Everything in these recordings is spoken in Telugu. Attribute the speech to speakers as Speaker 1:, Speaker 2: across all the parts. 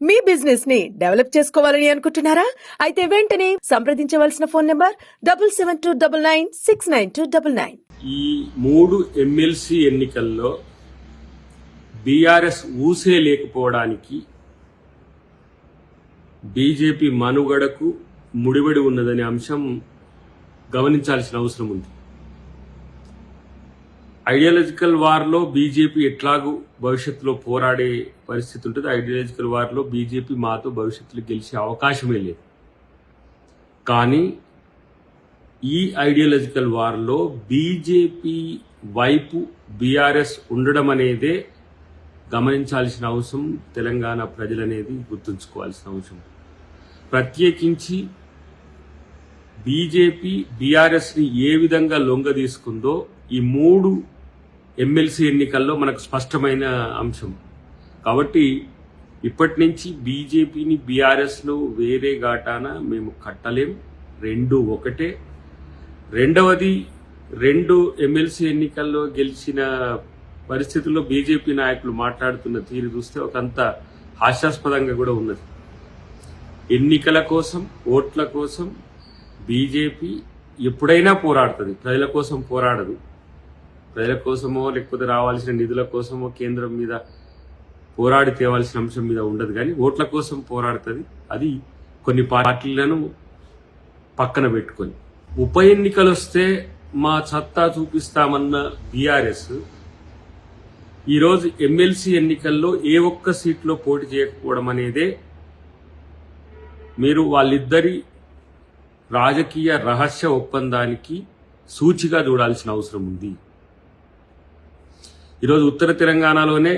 Speaker 1: మీ బిజినెస్ ని డెవలప్ చేసుకోవాలని అనుకుంటున్నారా? అయితే వెంటనే సంప్రదించవలసిన ఫోన్ నంబర్ 7729969299.
Speaker 2: ఈ 3 ఎమ్మెల్సీ ఎన్నికల్లో బీఆర్ఎస్ ఊసే లేకపోవడానికి బీజేపీ మనుగడకు ముడిపడి ఉన్నదనే అంశం గమనించాల్సిన అవసరం ఉంది. ఐడియాలజికల్ వార్లో బీజేపీ ఎట్లాగూ భవిష్యత్తులో పోరాడే పరిస్థితి ఉంటుంది. ఐడియాలజికల్ వార్లో బీజేపీ మాతో భవిష్యత్తులో గెలిచే అవకాశమే లేదు. కానీ ఈ ఐడియాలజికల్ వార్లో బీజేపీ వైపు బీఆర్ఎస్ ఉండడం అనేదే గమనించాల్సిన అవసరం, తెలంగాణ ప్రజలనేది గుర్తుంచుకోవాల్సిన అవసరం. ప్రత్యేకించి బీజేపీ బీఆర్ఎస్ని ఏ విధంగా లొంగ తీసుకుందో ఈ 3 ఎమ్మెల్సీ ఎన్నికల్లో మనకు స్పష్టమైన అంశం. కాబట్టి ఇప్పటి నుంచి బీజేపీని బీఆర్ఎస్ను వేరే ఘాటాన మేము కట్టలేం, 2 ఒకటే. రెండవది, 2 ఎమ్మెల్సీ ఎన్నికల్లో గెలిచిన పరిస్థితుల్లో బీజేపీ నాయకులు మాట్లాడుతున్న తీరు చూస్తే ఒకంత హాస్యాస్పదంగా కూడా ఉన్నది. ఎన్నికల కోసం, ఓట్ల కోసం బీజేపీ ఎప్పుడైనా పోరాడుతుంది, ప్రజల కోసం పోరాడదు. ప్రజల కోసమో లేకపోతే రావాల్సిన నిధుల కోసమో కేంద్రం మీద పోరాడి తేవాల్సిన అంశం మీద ఉండదు, కానీ ఓట్ల కోసం పోరాడుతుంది. అది కొన్ని పార్టీలను పక్కన పెట్టుకొని. ఉప ఎన్నికలు వస్తే మా సత్తా చూపిస్తామన్న బీఆర్ఎస్ ఈరోజు ఎమ్మెల్సీ ఎన్నికల్లో ఏ ఒక్క సీట్లో పోటీ చేయకపోవడం అనేదే మీరు వాళ్ళిద్దరి రాజకీయ రహస్య ఒప్పందానికి సూచిగా చూడాల్సిన అవసరం ఉంది. ఈరోజు ఉత్తర తెలంగాణలోనే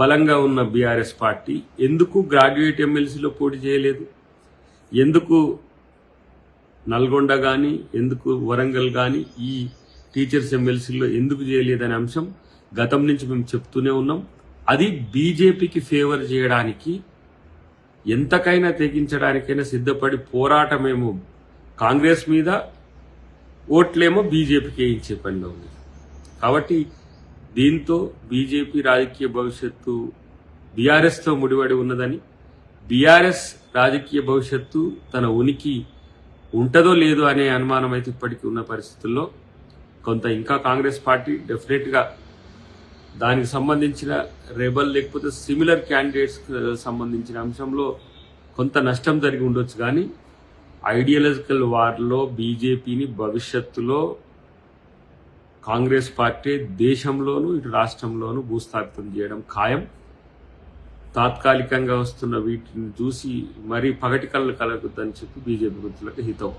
Speaker 2: బలంగా ఉన్న బీఆర్ఎస్ పార్టీ ఎందుకు గ్రాడ్యుయేట్ ఎమ్మెల్సీలో పోటీ చేయలేదు? ఎందుకు నల్గొండ కానీ, ఎందుకు వరంగల్ కానీ ఈ టీచర్స్ ఎమ్మెల్సీలో ఎందుకు చేయలేదనే అంశం గతం నుంచి మేము చెప్తూనే ఉన్నాం. అది బీజేపీకి ఫేవర్ చేయడానికి, ఎంతకైనా తెగించడానికైనా సిద్ధపడి పోరాటమేమో కాంగ్రెస్ మీద, ఓట్లేమో బీజేపీకి వేయించే పనిలో ఉంది. కాబట్టి దీంతో బీజేపీ రాజకీయ భవిష్యత్తు బీఆర్ఎస్తో ముడిపడి ఉన్నదని, బీఆర్ఎస్ రాజకీయ భవిష్యత్తు తన ఉనికి ఉంటుందో లేదో అనే అనుమానం అయితే ఇప్పటికీ ఉన్న పరిస్థితుల్లో కొంత ఇంకా కాంగ్రెస్ పార్టీ డెఫినెట్గా దానికి సంబంధించిన రెబల్ లేకపోతే సిమిలర్ క్యాండిడేట్స్ సంబంధించిన అంశంలో కొంత నష్టం జరిగి ఉండొచ్చు. కానీ ఐడియాలజికల్ వార్లో బీజేపీని భవిష్యత్తులో కాంగ్రెస్ పార్టీ దేశంలోనూ ఇటు రాష్ట్రంలోనూ భూస్థాపితం చేయడం ఖాయం. తాత్కాలికంగా వస్తున్న వీటిని చూసి మరీ పగటి కళ్ళు కలగొద్దని చెప్పి బీజేపీ గుర్తులకు హితం.